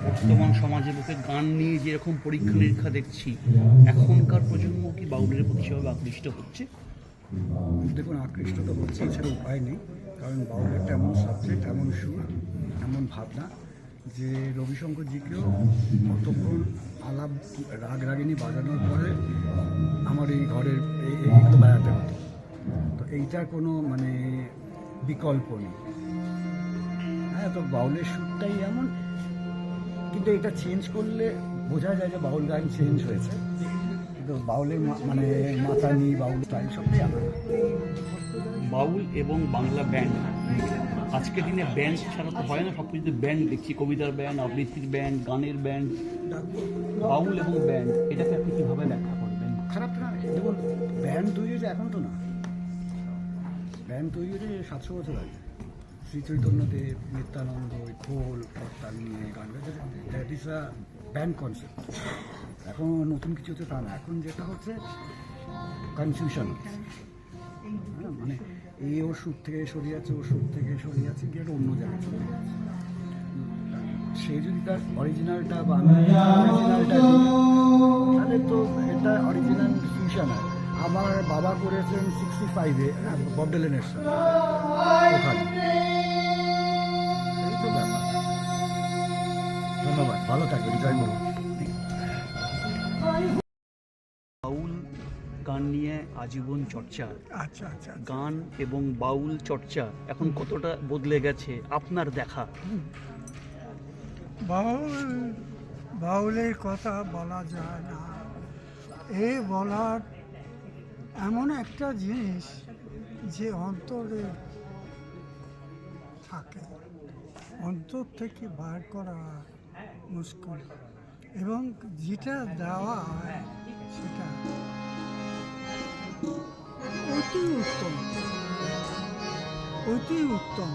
বর্তমান সমাজে বুকে গান নিয়ে যেরকম পরীক্ষা নিরীক্ষা দেখছি, এখনকার প্রজন্ম কি বাউলের প্রতি সেভাবে আকৃষ্ট হচ্ছে? দেখুন, আকৃষ্ট তো হচ্ছে, এছাড়া উপায় নেই। কারণ বাউল একটা এমন সাবজেক্ট, এমন সুর, এমন ভাবনা, যে রবিশঙ্করজিকেও কতক্ষণ আলাপ রাগ রাগিনী বাজানোর পরে আমার এই ঘরের এইগুলো বেড়াতে হতো। তো এইটার কোনো মানে বিকল্প নেই। হ্যাঁ, তো বাউলের সুরটাই এমন, কিন্তু এটা চেঞ্জ করলে বোঝা যায় যে বাউল গান চেঞ্জ হয়েছে। কিন্তু বাউলের মানে মাতানি বাউল স্টাইল সবটাই আলাদা। বাউল এবং বাংলা ব্যান্ড, আজকের দিনে ব্যান্ড ছাড়া তো হয় না, সব কিছু ব্যান্ড দেখছি, কবিতার ব্যান্ড, আবৃত্তির ব্যান্ড, গানের ব্যান্ড। বাউল এবং ব্যান্ড, এটাকে আপনি কীভাবে ব্যাখ্যা করবেন? খারাপ না, দেখুন, ব্যান্ড তৈরি হয়েছে এখন তো না, ব্যান্ড তৈরি হয়েছে 700 বছর আগে। শ্রী চৈতন্যদেব, নিত্যানন্দ, খোল করতাল নিয়ে গান গাইছে, that is a band concept. এখন নতুন কিছু হচ্ছে তা না, এখন যেটা হচ্ছে কনফিউশন হচ্ছে। হ্যাঁ, মানে এই ওর সুর থেকে সরিয়ে যাচ্ছে, ওর সুর থেকে সরিয়ে যাচ্ছে, গিয়ে একটা অন্য জায়গায় চলে যাচ্ছে। সে যদি তার অরিজিনালটা বা অরিজিনালটা তাহলে তো এটা অরিজিনাল ফিউশন হয়। আমার বাবা করেছেন 65-এ বব ডিলানের সাথে ওখানে। এই তো ব্যাপার। ধন্যবাদ, ভালো থাকবেন, জয় মা। বাউল গান নিয়ে আজীবন চর্চা। আচ্ছা আচ্ছা। গান এবং বাউল চর্চা এখন কতটা বদলে গেছে আপনার দেখা? বাউলের কথা বলা যায় না। এ বলার এমন একটা জিনিস যে অন্তরে থাকে, অন্তর থেকে বার করা মুশকিল, এবং যেটা দেওয়া হয় সেটা অতি উত্তম, অতি উত্তম।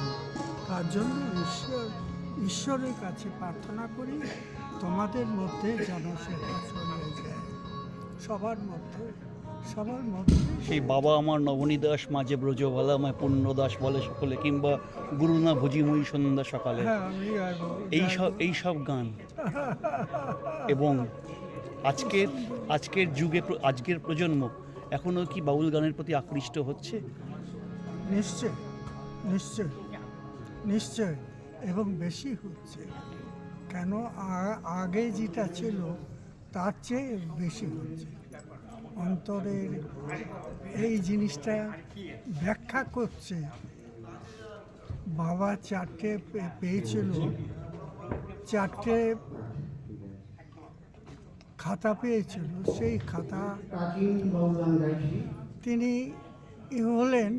তার জন্য ঈশ্বরের কাছে প্রার্থনা করি তোমাদের মধ্যে যেন সেটা ছড়িয়ে যায়, সবার মধ্যে। সেই বাবা আমার নবনী দাস, মাঝে ব্রজবালা আমায় পূর্ণ দাস বলে সকলে, কিংবা গুরুনা ভজিময়ী সন্ধ্যা সকালে, হ্যাঁ, আমি গাইবো। এই সব গান। এবং আজকের যুগে আজকের প্রজন্ম এখনও কি বাউল গানের প্রতি আকৃষ্ট হচ্ছে? নিশ্চয় নিশ্চয় নিশ্চয়, এবং বেশি হচ্ছে। কেন, আগে যেটা ছিল তার চেয়ে বেশি হচ্ছে। অন্তরের এই জিনিসটা ব্যাখ্যা করছে। বাবা 4টে পেয়েছিল, 4টে খাতা পেয়েছিল। সেই খাতা তিনি হলেন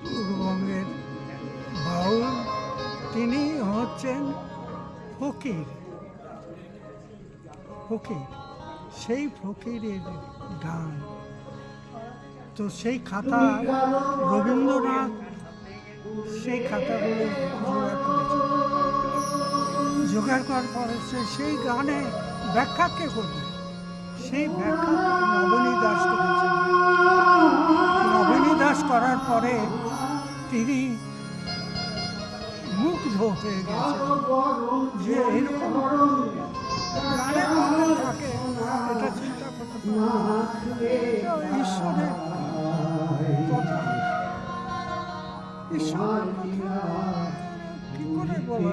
পূর্ববঙ্গের বাউল। তিনি হচ্ছেন ফকির। সেই ফকিরের গান। তো সেই খাতা রবীন্দ্রনাথ সেই খাতাগুলো জোগাড় করার পরে সেই গানে ব্যাখ্যা কে করবে? সেই ব্যাখ্যা নবনী দাস করেছেন। নবনী দাস করার পরে তিনি মুগ্ধ হয়ে গেছেন যে এরকম গানের মধ্যে থাকে, এটা চিন্তা করতে পারে। ঈশ্বরের কথা, ঈশ্বরের কথা কি করে বলা?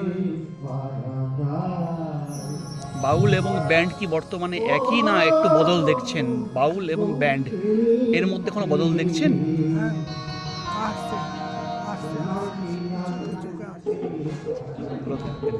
বাউল এবং ব্যান্ড কি বর্তমানে একই, না একটু বদল দেখছেন? বাউল এবং ব্যান্ড এর মধ্যে কোনো বদল দেখছেন? হ্যাঁ, আসছে আসছে আসছে, যুগে আসছে। ভালো থাকবেন।